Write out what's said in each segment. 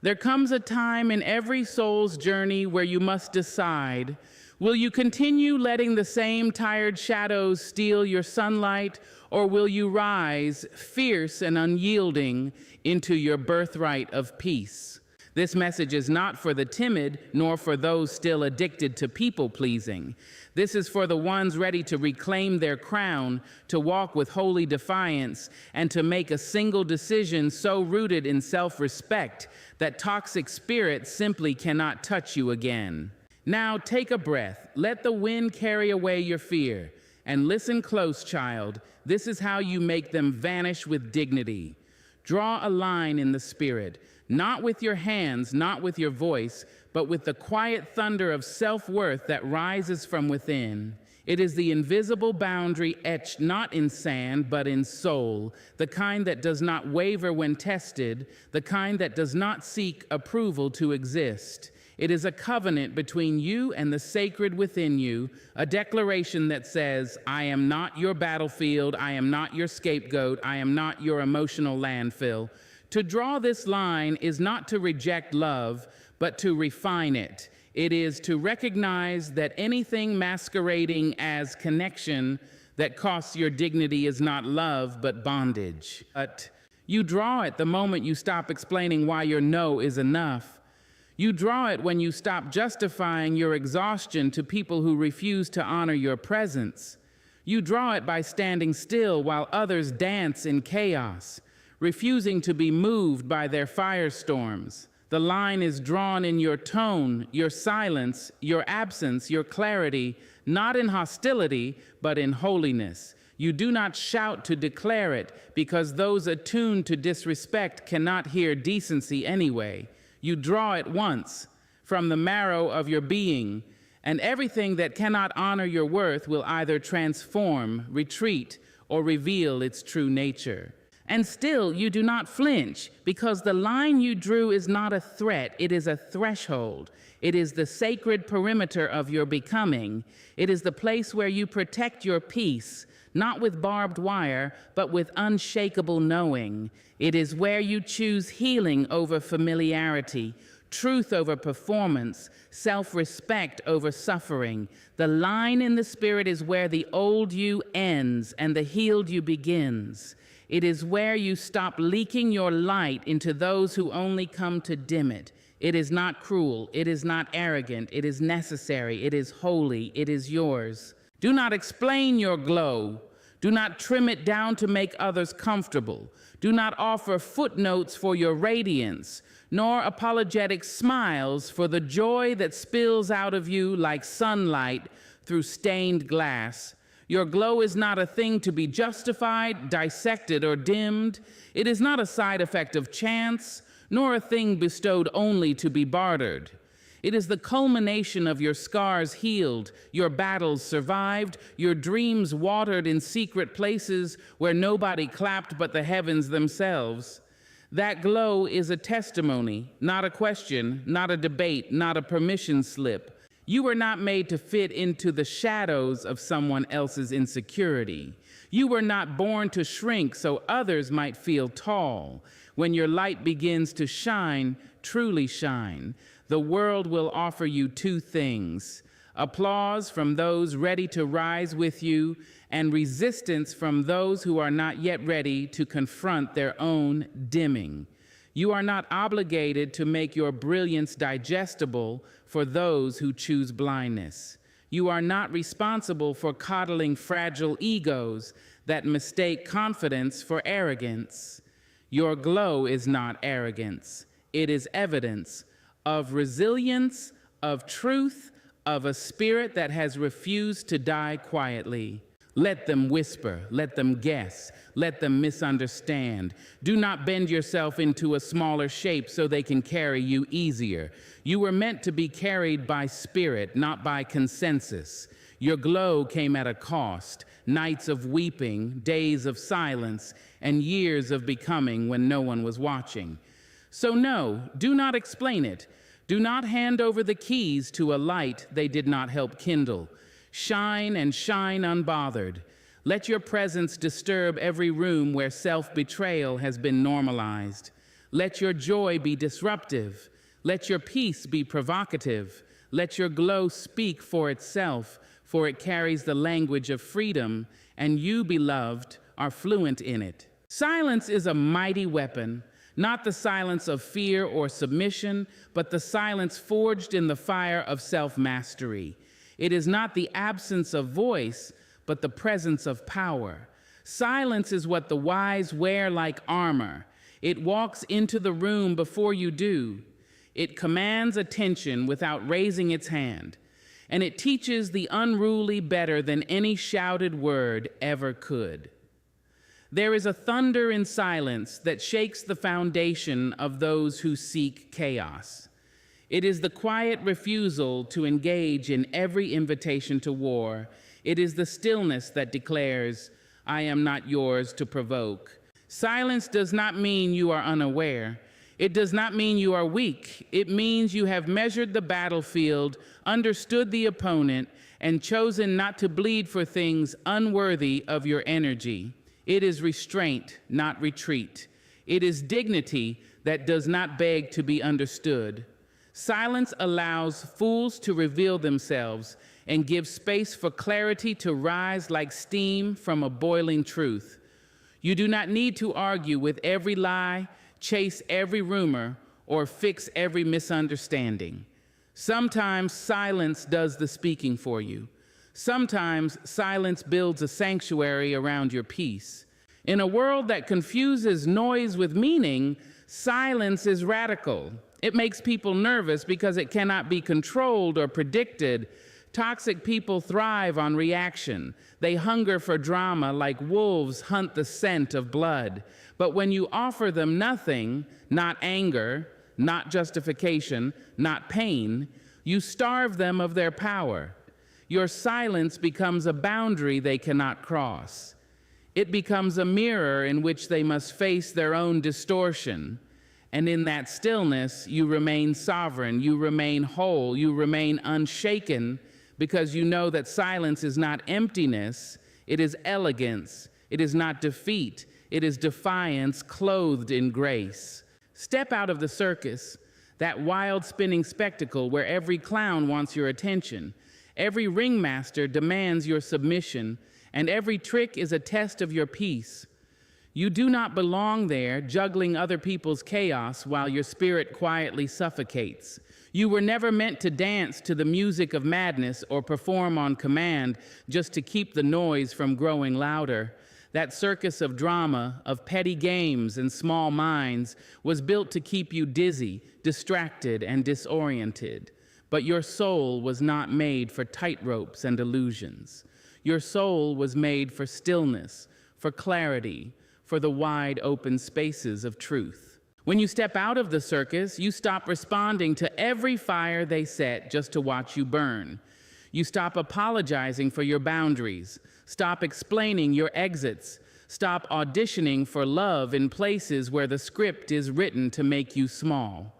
There comes a time in every soul's journey where you must decide, will you continue letting the same tired shadows steal your sunlight, or will you rise, fierce and unyielding, into your birthright of peace? This message is not for the timid, nor for those still addicted to people-pleasing. This is for the ones ready to reclaim their crown, to walk with holy defiance, and to make a single decision so rooted in self-respect that toxic spirits simply cannot touch you again. Now take a breath, let the wind carry away your fear, and listen close, child. This is how you make them vanish with dignity. Draw a line in the spirit, not with your hands, not with your voice, but with the quiet thunder of self-worth that rises from within. It is the invisible boundary etched not in sand, but in soul, the kind that does not waver when tested, the kind that does not seek approval to exist. It is a covenant between you and the sacred within you, a declaration that says, I am not your battlefield, I am not your scapegoat, I am not your emotional landfill. To draw this line is not to reject love, but to refine it. It is to recognize that anything masquerading as connection that costs your dignity is not love, but bondage. But you draw it the moment you stop explaining why your no is enough. You draw it when you stop justifying your exhaustion to people who refuse to honor your presence. You draw it by standing still while others dance in chaos, refusing to be moved by their firestorms. The line is drawn in your tone, your silence, your absence, your clarity, not in hostility, but in holiness. You do not shout to declare it, because those attuned to disrespect cannot hear decency anyway. You draw it once, from the marrow of your being, and everything that cannot honor your worth will either transform, retreat, or reveal its true nature. And still, you do not flinch, because the line you drew is not a threat, it is a threshold. It is the sacred perimeter of your becoming. It is the place where you protect your peace, not with barbed wire, but with unshakable knowing. It is where you choose healing over familiarity, truth over performance, self-respect over suffering. The line in the spirit is where the old you ends and the healed you begins. It is where you stop leaking your light into those who only come to dim it. It is not cruel, it is not arrogant, it is necessary, it is holy, it is yours. Do not explain your glow. Do not trim it down to make others comfortable. Do not offer footnotes for your radiance, nor apologetic smiles for the joy that spills out of you like sunlight through stained glass. Your glow is not a thing to be justified, dissected, or dimmed. It is not a side effect of chance, nor a thing bestowed only to be bartered. It is the culmination of your scars healed, your battles survived, your dreams watered in secret places where nobody clapped but the heavens themselves. That glow is a testimony, not a question, not a debate, not a permission slip. You were not made to fit into the shadows of someone else's insecurity. You were not born to shrink so others might feel tall. When your light begins to shine, truly shine, the world will offer you two things: applause from those ready to rise with you, and resistance from those who are not yet ready to confront their own dimming. You are not obligated to make your brilliance digestible for those who choose blindness. You are not responsible for coddling fragile egos that mistake confidence for arrogance. Your glow is not arrogance. It is evidence of resilience, of truth, of a spirit that has refused to die quietly. Let them whisper, let them guess, let them misunderstand. Do not bend yourself into a smaller shape so they can carry you easier. You were meant to be carried by spirit, not by consensus. Your glow came at a cost, nights of weeping, days of silence, and years of becoming when no one was watching. So no, do not explain it. Do not hand over the keys to a light they did not help kindle. Shine and shine unbothered. Let your presence disturb every room where self-betrayal has been normalized. Let your joy be disruptive. Let your peace be provocative. Let your glow speak for itself, for it carries the language of freedom, and you, beloved, are fluent in it. Silence is a mighty weapon, not the silence of fear or submission, but the silence forged in the fire of self-mastery. It is not the absence of voice, but the presence of power. Silence is what the wise wear like armor. It walks into the room before you do. It commands attention without raising its hand. And it teaches the unruly better than any shouted word ever could. There is a thunder in silence that shakes the foundation of those who seek chaos. It is the quiet refusal to engage in every invitation to war. It is the stillness that declares, I am not yours to provoke. Silence does not mean you are unaware. It does not mean you are weak. It means you have measured the battlefield, understood the opponent, and chosen not to bleed for things unworthy of your energy. It is restraint, not retreat. It is dignity that does not beg to be understood. Silence allows fools to reveal themselves and gives space for clarity to rise like steam from a boiling truth. You do not need to argue with every lie, chase every rumor, or fix every misunderstanding. Sometimes silence does the speaking for you. Sometimes silence builds a sanctuary around your peace. In a world that confuses noise with meaning, silence is radical. It makes people nervous because it cannot be controlled or predicted. Toxic people thrive on reaction. They hunger for drama like wolves hunt the scent of blood. But when you offer them nothing, not anger, not justification, not pain, you starve them of their power. Your silence becomes a boundary they cannot cross. It becomes a mirror in which they must face their own distortion. And in that stillness, you remain sovereign, you remain whole, you remain unshaken, because you know that silence is not emptiness, it is elegance, it is not defeat, it is defiance clothed in grace. Step out of the circus, that wild spinning spectacle where every clown wants your attention, every ringmaster demands your submission, and every trick is a test of your peace. You do not belong there, juggling other people's chaos while your spirit quietly suffocates. You were never meant to dance to the music of madness or perform on command just to keep the noise from growing louder. That circus of drama, of petty games and small minds was built to keep you dizzy, distracted, and disoriented. But your soul was not made for tightropes and illusions. Your soul was made for stillness, for clarity, for the wide open spaces of truth. When you step out of the circus, you stop responding to every fire they set just to watch you burn. You stop apologizing for your boundaries. Stop explaining your exits. Stop auditioning for love in places where the script is written to make you small.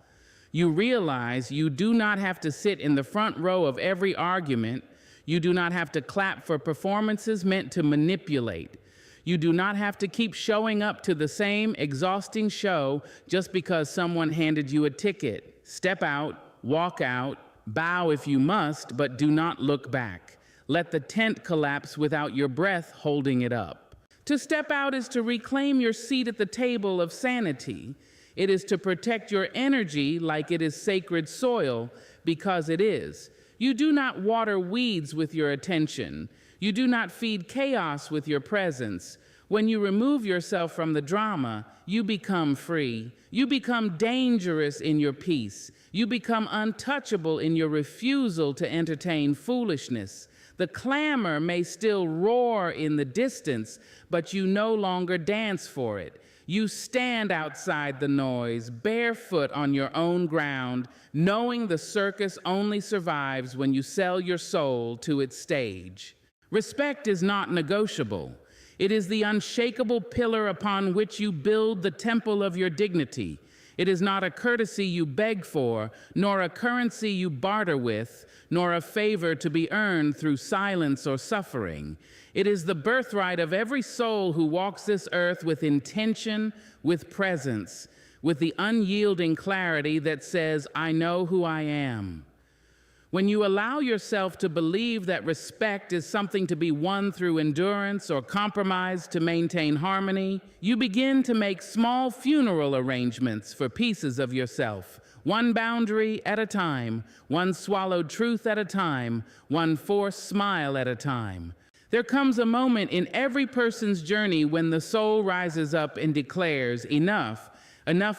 You realize you do not have to sit in the front row of every argument. You do not have to clap for performances meant to manipulate. You do not have to keep showing up to the same exhausting show just because someone handed you a ticket. Step out, walk out, bow if you must, but do not look back. Let the tent collapse without your breath holding it up. To step out is to reclaim your seat at the table of sanity. It is to protect your energy like it is sacred soil, because it is. You do not water weeds with your attention. You do not feed chaos with your presence. When you remove yourself from the drama, you become free. You become dangerous in your peace. You become untouchable in your refusal to entertain foolishness. The clamor may still roar in the distance, but you no longer dance for it. You stand outside the noise, barefoot on your own ground, knowing the circus only survives when you sell your soul to its stage. Respect is not negotiable. It is the unshakable pillar upon which you build the temple of your dignity. It is not a courtesy you beg for, nor a currency you barter with, nor a favor to be earned through silence or suffering. It is the birthright of every soul who walks this earth with intention, with presence, with the unyielding clarity that says, I know who I am. When you allow yourself to believe that respect is something to be won through endurance or compromise to maintain harmony, you begin to make small funeral arrangements for pieces of yourself, one boundary at a time, one swallowed truth at a time, one forced smile at a time. There comes a moment in every person's journey when the soul rises up and declares, enough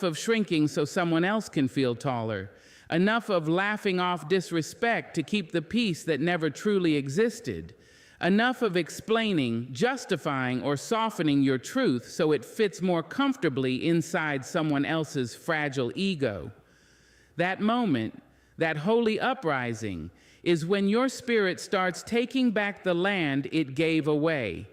of shrinking so someone else can feel taller. Enough of laughing off disrespect to keep the peace that never truly existed. Enough of explaining, justifying, or softening your truth so it fits more comfortably inside someone else's fragile ego. That moment, that holy uprising, is when your spirit starts taking back the land it gave away.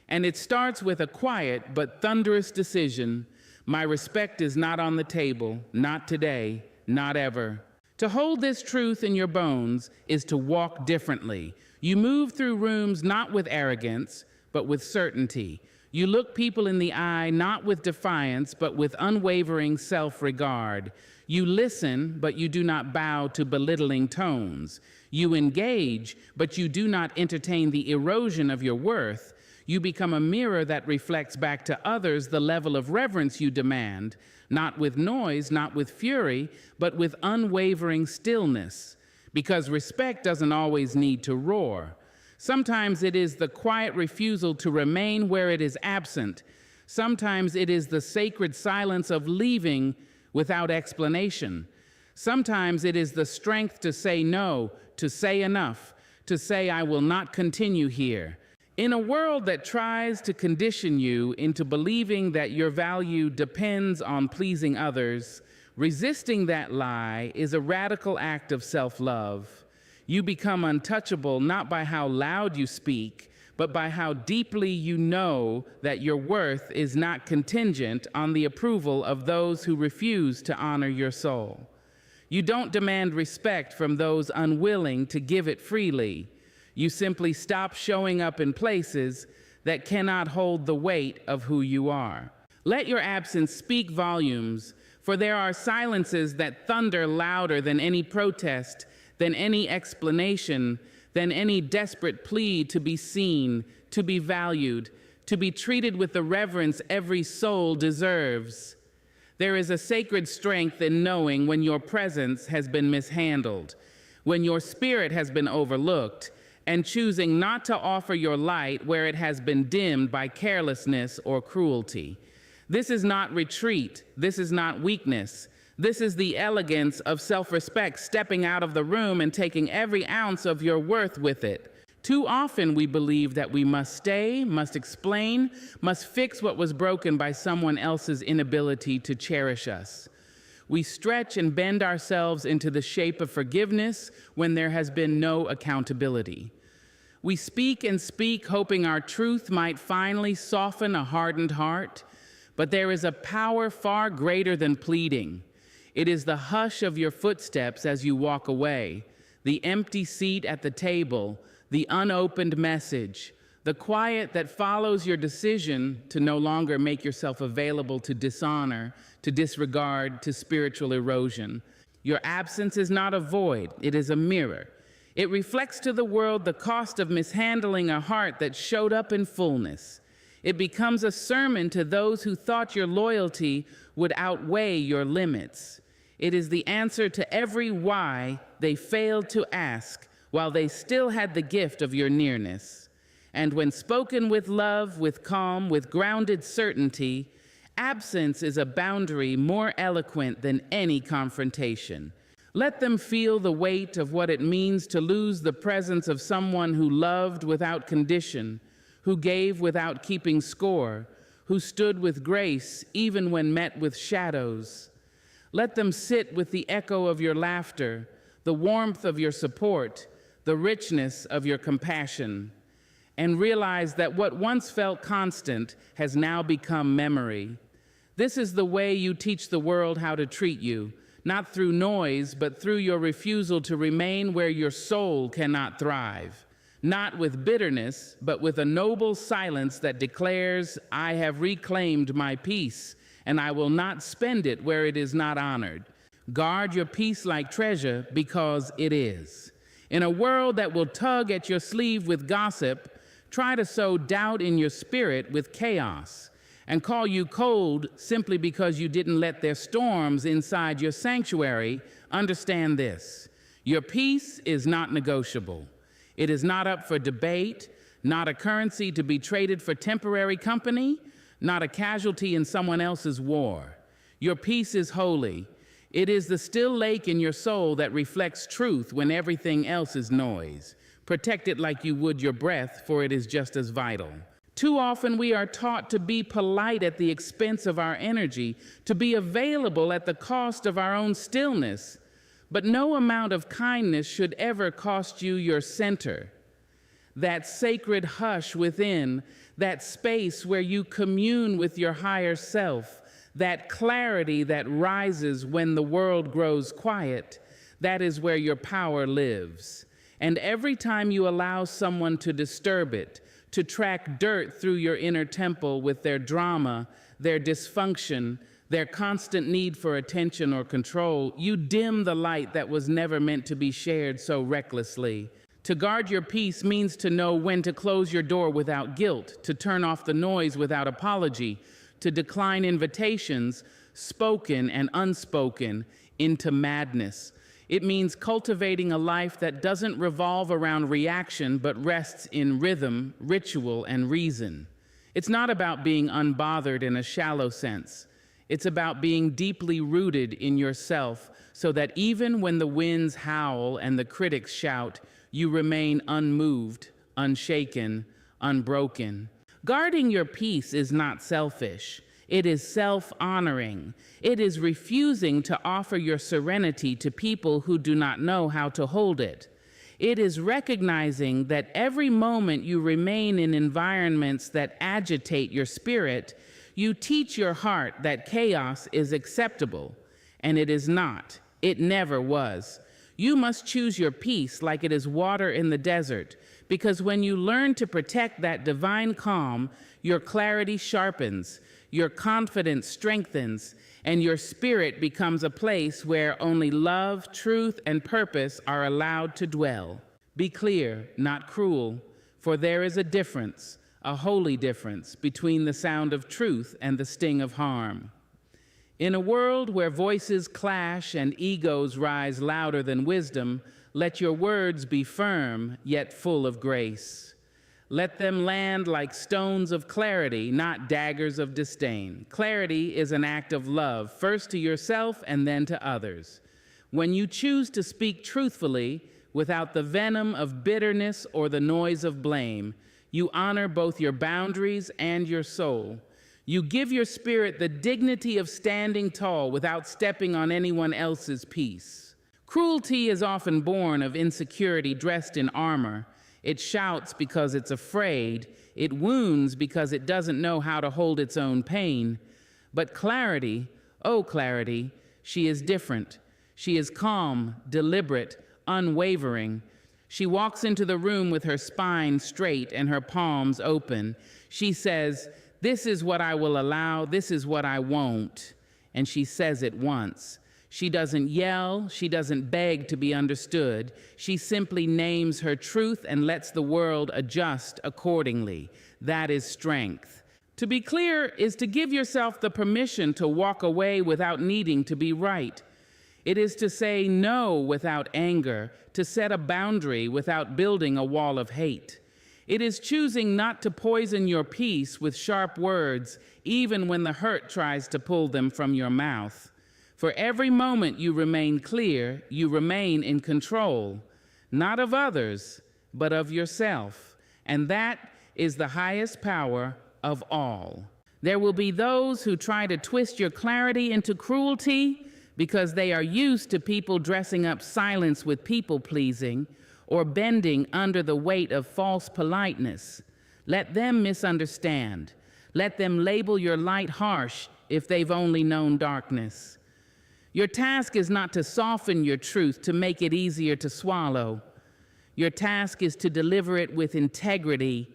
And it starts with a quiet but thunderous decision. My respect is not on the table, not today, not ever. To hold this truth in your bones is to walk differently. You move through rooms not with arrogance, but with certainty. You look people in the eye not with defiance, but with unwavering self-regard. You listen, but you do not bow to belittling tones. You engage, but you do not entertain the erosion of your worth. You become a mirror that reflects back to others the level of reverence you demand, not with noise, not with fury, but with unwavering stillness. Because respect doesn't always need to roar. Sometimes it is the quiet refusal to remain where it is absent. Sometimes it is the sacred silence of leaving without explanation. Sometimes it is the strength to say no, to say enough, to say I will not continue here. In a world that tries to condition you into believing that your value depends on pleasing others, resisting that lie is a radical act of self-love. You become untouchable not by how loud you speak, but by how deeply you know that your worth is not contingent on the approval of those who refuse to honor your soul. You don't demand respect from those unwilling to give it freely. You simply stop showing up in places that cannot hold the weight of who you are. Let your absence speak volumes, for there are silences that thunder louder than any protest, than any explanation, than any desperate plea to be seen, to be valued, to be treated with the reverence every soul deserves. There is a sacred strength in knowing when your presence has been mishandled, when your spirit has been overlooked, and choosing not to offer your light where it has been dimmed by carelessness or cruelty. This is not retreat. This is not weakness. This is the elegance of self-respect, stepping out of the room and taking every ounce of your worth with it. Too often we believe that we must stay, must explain, must fix what was broken by someone else's inability to cherish us. We stretch and bend ourselves into the shape of forgiveness when there has been no accountability. We speak and speak, hoping our truth might finally soften a hardened heart, but there is a power far greater than pleading. It is the hush of your footsteps as you walk away, the empty seat at the table, the unopened message, the quiet that follows your decision to no longer make yourself available to dishonor, to disregard, to spiritual erosion. Your absence is not a void, it is a mirror. It reflects to the world the cost of mishandling a heart that showed up in fullness. It becomes a sermon to those who thought your loyalty would outweigh your limits. It is the answer to every why they failed to ask while they still had the gift of your nearness. And when spoken with love, with calm, with grounded certainty, absence is a boundary more eloquent than any confrontation. Let them feel the weight of what it means to lose the presence of someone who loved without condition, who gave without keeping score, who stood with grace even when met with shadows. Let them sit with the echo of your laughter, the warmth of your support, the richness of your compassion, and realize that what once felt constant has now become memory. This is the way you teach the world how to treat you, not through noise, but through your refusal to remain where your soul cannot thrive. Not with bitterness, but with a noble silence that declares, I have reclaimed my peace, and I will not spend it where it is not honored. Guard your peace like treasure, because it is. In a world that will tug at your sleeve with gossip, try to sow doubt in your spirit with chaos, and call you cold simply because you didn't let their storms inside your sanctuary. Understand this: your peace is not negotiable. It is not up for debate, not a currency to be traded for temporary company, not a casualty in someone else's war. Your peace is holy. It is the still lake in your soul that reflects truth when everything else is noise. Protect it like you would your breath, for it is just as vital. Too often we are taught to be polite at the expense of our energy, to be available at the cost of our own stillness. But no amount of kindness should ever cost you your center. That sacred hush within, that space where you commune with your higher self, that clarity that rises when the world grows quiet, that is where your power lives. And every time you allow someone to disturb it, to track dirt through your inner temple with their drama, their dysfunction, their constant need for attention or control, you dim the light that was never meant to be shared so recklessly. To guard your peace means to know when to close your door without guilt, to turn off the noise without apology, to decline invitations, spoken and unspoken, into madness. It means cultivating a life that doesn't revolve around reaction, but rests in rhythm, ritual, and reason. It's not about being unbothered in a shallow sense. It's about being deeply rooted in yourself, so that even when the winds howl and the critics shout, you remain unmoved, unshaken, unbroken. Guarding your peace is not selfish. It is self-honoring. It is refusing to offer your serenity to people who do not know how to hold it. It is recognizing that every moment you remain in environments that agitate your spirit, you teach your heart that chaos is acceptable, and it is not. It never was. You must choose your peace like it is water in the desert, because when you learn to protect that divine calm, your clarity sharpens, your confidence strengthens, and your spirit becomes a place where only love, truth, and purpose are allowed to dwell. Be clear, not cruel, for there is a difference, a holy difference, between the sound of truth and the sting of harm. In a world where voices clash and egos rise louder than wisdom, let your words be firm, yet full of grace. Let them land like stones of clarity, not daggers of disdain. Clarity is an act of love, first to yourself and then to others. When you choose to speak truthfully, without the venom of bitterness or the noise of blame, you honor both your boundaries and your soul. You give your spirit the dignity of standing tall without stepping on anyone else's peace. Cruelty is often born of insecurity dressed in armor. It shouts because it's afraid. It wounds because it doesn't know how to hold its own pain. But clarity, oh clarity, she is different. She is calm, deliberate, unwavering. She walks into the room with her spine straight and her palms open. She says, "This is what I will allow, this is what I won't." And she says it once. She doesn't yell, she doesn't beg to be understood. She simply names her truth and lets the world adjust accordingly. That is strength. To be clear is to give yourself the permission to walk away without needing to be right. It is to say no without anger, to set a boundary without building a wall of hate. It is choosing not to poison your peace with sharp words, even when the hurt tries to pull them from your mouth. For every moment you remain clear, you remain in control, not of others, but of yourself. And that is the highest power of all. There will be those who try to twist your clarity into cruelty because they are used to people dressing up silence with people-pleasing or bending under the weight of false politeness. Let them misunderstand. Let them label your light harsh if they've only known darkness. Your task is not to soften your truth to make it easier to swallow. Your task is to deliver it with integrity,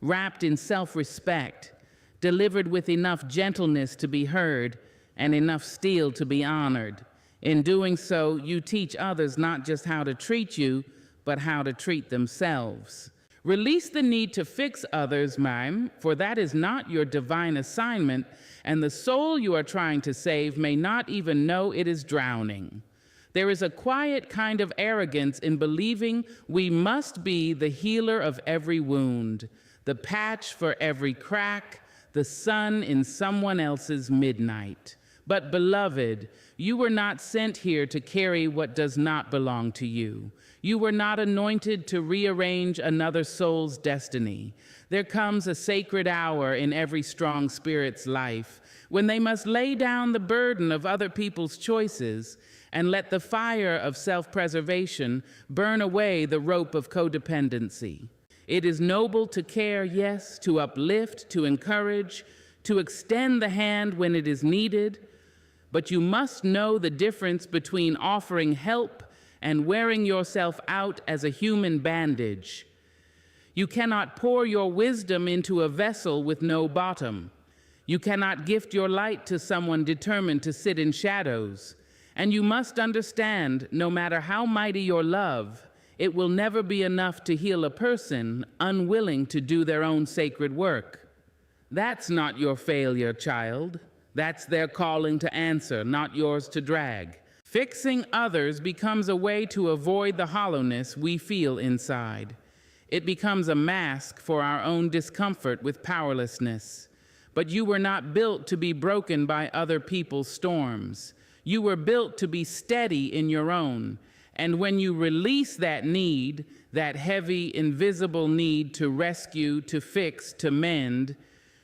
wrapped in self-respect, delivered with enough gentleness to be heard and enough steel to be honored. In doing so, you teach others not just how to treat you, but how to treat themselves. Release the need to fix others, ma'am, for that is not your divine assignment, and the soul you are trying to save may not even know it is drowning. There is a quiet kind of arrogance in believing we must be the healer of every wound, the patch for every crack, the sun in someone else's midnight. But beloved, you were not sent here to carry what does not belong to you. You were not anointed to rearrange another soul's destiny. There comes a sacred hour in every strong spirit's life when they must lay down the burden of other people's choices and let the fire of self-preservation burn away the rope of codependency. It is noble to care, yes, to uplift, to encourage, to extend the hand when it is needed, but you must know the difference between offering help and wearing yourself out as a human bandage. You cannot pour your wisdom into a vessel with no bottom. You cannot gift your light to someone determined to sit in shadows. And you must understand, no matter how mighty your love, it will never be enough to heal a person unwilling to do their own sacred work. That's not your failure, child. That's their calling to answer, not yours to drag. Fixing others becomes a way to avoid the hollowness we feel inside. It becomes a mask for our own discomfort with powerlessness. But you were not built to be broken by other people's storms. You were built to be steady in your own. And when you release that need, that heavy, invisible need to rescue, to fix, to mend,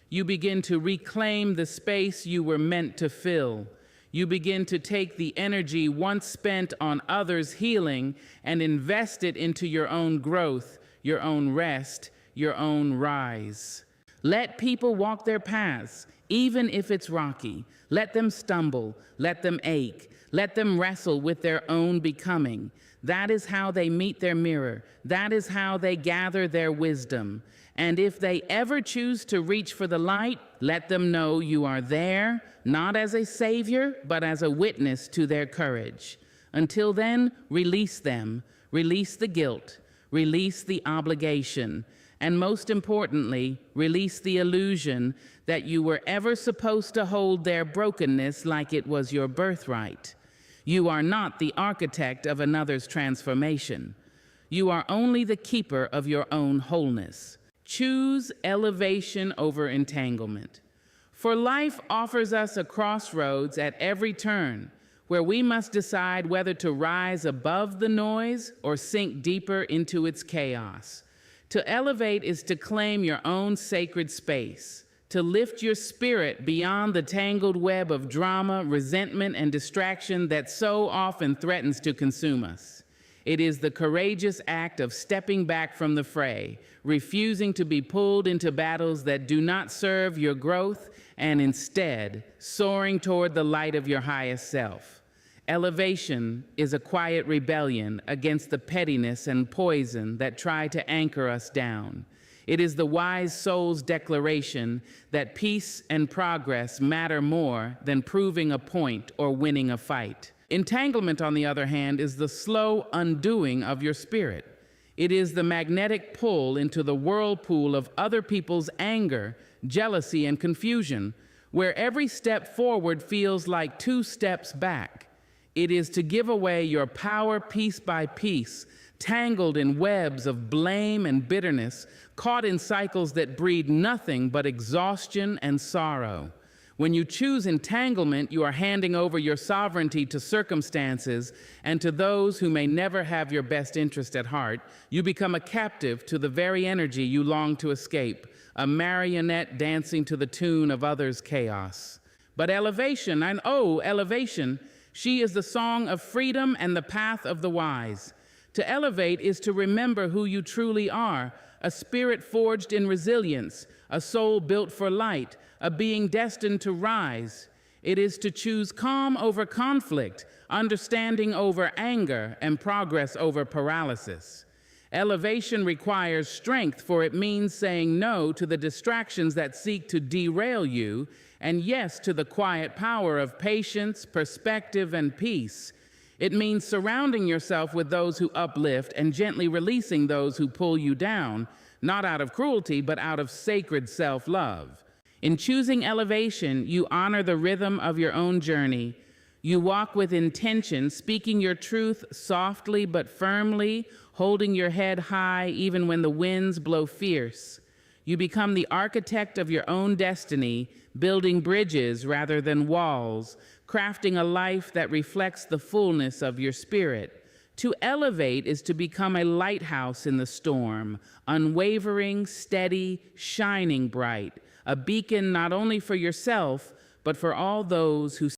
you begin to reclaim the space you were meant to fill. You begin to take the energy once spent on others' healing and invest it into your own growth, your own rest, your own rise. Let people walk their paths, even if it's rocky. Let them stumble, let them ache, let them wrestle with their own becoming. That is how they meet their mirror. That is how they gather their wisdom. And if they ever choose to reach for the light, let them know you are there, not as a savior, but as a witness to their courage. Until then, release them, release the guilt, release the obligation, and most importantly, release the illusion that you were ever supposed to hold their brokenness like it was your birthright. You are not the architect of another's transformation. You are only the keeper of your own wholeness. Choose elevation over entanglement. For life offers us a crossroads at every turn where we must decide whether to rise above the noise or sink deeper into its chaos. To elevate is to claim your own sacred space, to lift your spirit beyond the tangled web of drama, resentment, and distraction that so often threatens to consume us. It is the courageous act of stepping back from the fray, refusing to be pulled into battles that do not serve your growth, and instead soaring toward the light of your highest self. Elevation is a quiet rebellion against the pettiness and poison that try to anchor us down. It is the wise soul's declaration that peace and progress matter more than proving a point or winning a fight. Entanglement, on the other hand, is the slow undoing of your spirit. It is the magnetic pull into the whirlpool of other people's anger, jealousy, and confusion, where every step forward feels like 2 steps back. It is to give away your power piece by piece, tangled in webs of blame and bitterness, caught in cycles that breed nothing but exhaustion and sorrow. When you choose entanglement, you are handing over your sovereignty to circumstances and to those who may never have your best interest at heart. You become a captive to the very energy you long to escape, a marionette dancing to the tune of others' chaos. But elevation, and oh, elevation, she is the song of freedom and the path of the wise. To elevate is to remember who you truly are, a spirit forged in resilience, a soul built for light, a being destined to rise. It is to choose calm over conflict, understanding over anger, and progress over paralysis. Elevation requires strength, for it means saying no to the distractions that seek to derail you, and yes to the quiet power of patience, perspective, and peace. It means surrounding yourself with those who uplift and gently releasing those who pull you down, not out of cruelty, but out of sacred self-love. In choosing elevation, you honor the rhythm of your own journey. You walk with intention, speaking your truth softly but firmly, holding your head high even when the winds blow fierce. You become the architect of your own destiny, building bridges rather than walls, crafting a life that reflects the fullness of your spirit. To elevate is to become a lighthouse in the storm, unwavering, steady, shining bright, a beacon not only for yourself, but for all those who